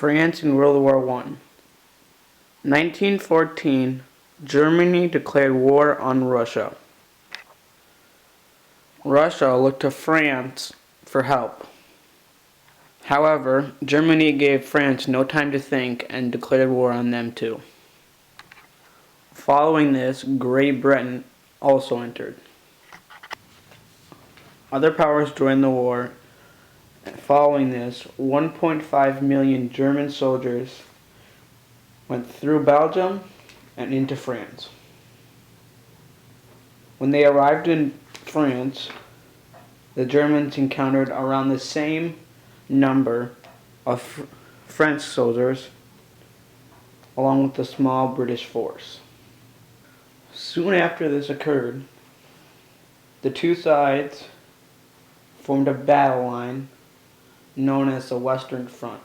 France in World War I. 1914, Germany declared war on Russia. Russia looked to France for help. However, Germany gave France no time to think and declared war on them too. Following this, Great Britain also entered. Other powers joined the war. Following this, 1.5 million German soldiers went through Belgium and into France. When they arrived in France, the Germans encountered around the same number of French soldiers along with a small British force. Soon after this occurred, the two sides formed a battle line known as the Western Front.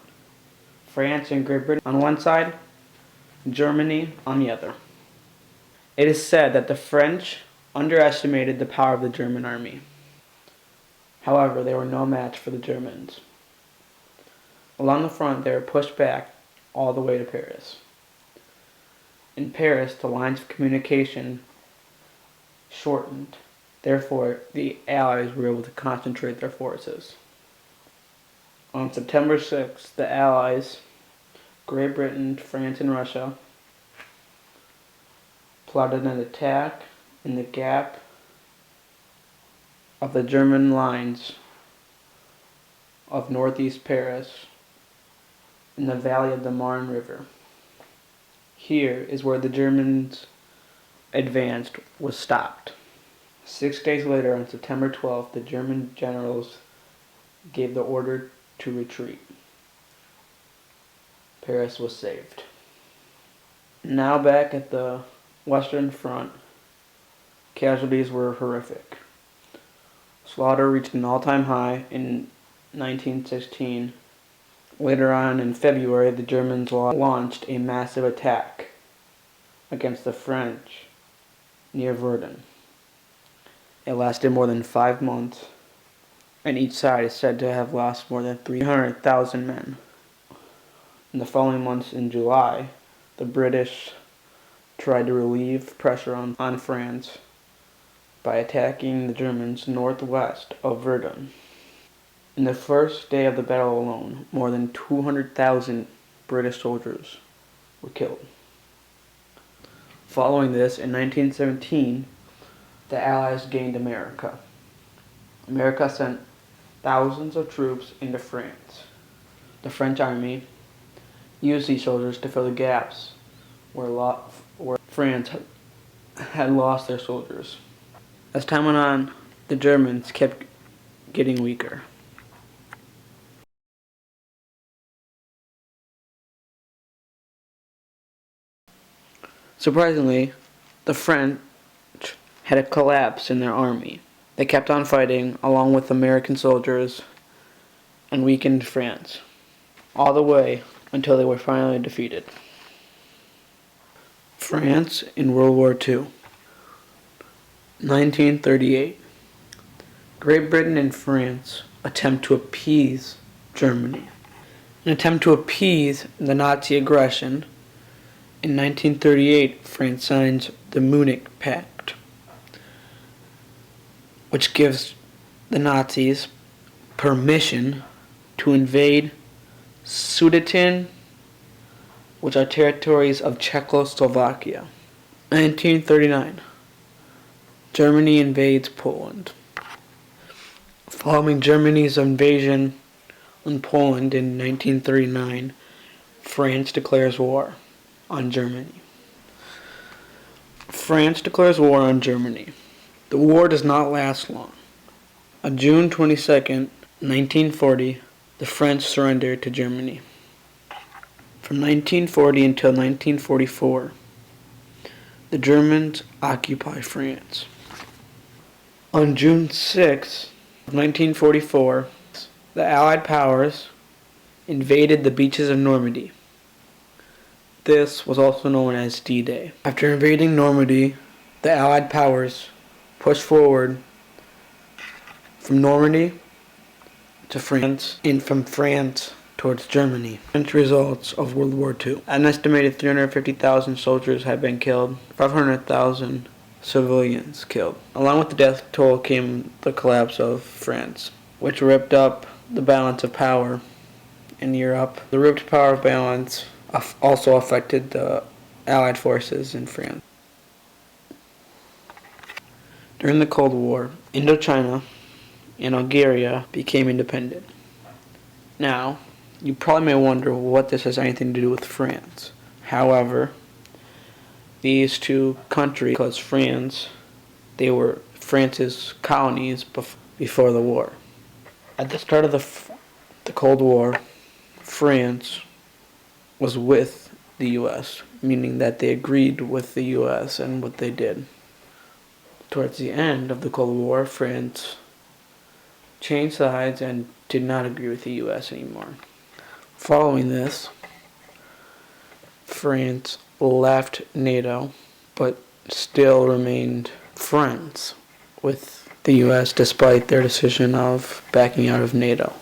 France and Great Britain on one side, Germany on the other. It is said that the French underestimated the power of the German army. However, they were no match for the Germans. Along the front, they were pushed back all the way to Paris. In Paris, the lines of communication shortened. Therefore, the Allies were able to concentrate their forces. On September 6th, the Allies, Great Britain, France, and Russia, plotted an attack in the gap of the German lines of northeast Paris in the valley of the Marne River. Here is where the Germans advanced was stopped. 6 days later, on September 12th, the German generals gave the order to retreat. Paris was saved. Now back at the Western Front, casualties were horrific. Slaughter reached an all-time high in 1916. Later on in February, the Germans launched a massive attack against the French near Verdun. It lasted more than 5 months, and each side is said to have lost more than 300,000 men. In the following months, in July, the British tried to relieve pressure on France by attacking the Germans northwest of Verdun. In the first day of the battle alone, more than 200,000 British soldiers were killed. Following this, in 1917, the Allies gained America. America sent thousands of troops into France. The French army used these soldiers to fill the gaps where France had lost their soldiers. As time went on, the Germans kept getting weaker. Surprisingly, the French had a collapse in their army. They kept on fighting along with American soldiers and weakened France, all the way until they were finally defeated. France in World War II. 1938. Great Britain and France attempt to appease Germany. An attempt to appease the Nazi aggression. In 1938, France signs the Munich Pact, which gives the Nazis permission to invade Sudeten, which are territories of Czechoslovakia. 1939. Germany invades Poland. Following Germany's invasion on Poland in 1939, France declares war on Germany. France declares war on Germany. The war does not last long. On June 22nd, 1940, the French surrendered to Germany. From 1940 until 1944, the Germans occupy France. On June 6, 1944, the Allied powers invaded the beaches of Normandy. This was also known as D-Day. After invading Normandy, the Allied powers pushed forward from Normandy to France, and from France towards Germany. As results of World War II. An estimated 350,000 soldiers had been killed, 500,000 civilians killed. Along with the death toll came the collapse of France, which ripped up the balance of power in Europe. The ripped power balance also affected the Allied forces in France. During the Cold War, Indochina and Algeria became independent. Now, you probably may wonder what this has anything to do with France. However, these two countries, because they were France's colonies before the war. At the start of the Cold War, France was with the U.S., meaning that they agreed with the U.S. and what they did. Towards the end of the Cold War, France changed sides and did not agree with the U.S. anymore. Following this, France left NATO, but still remained friends with the U.S. despite their decision of backing out of NATO.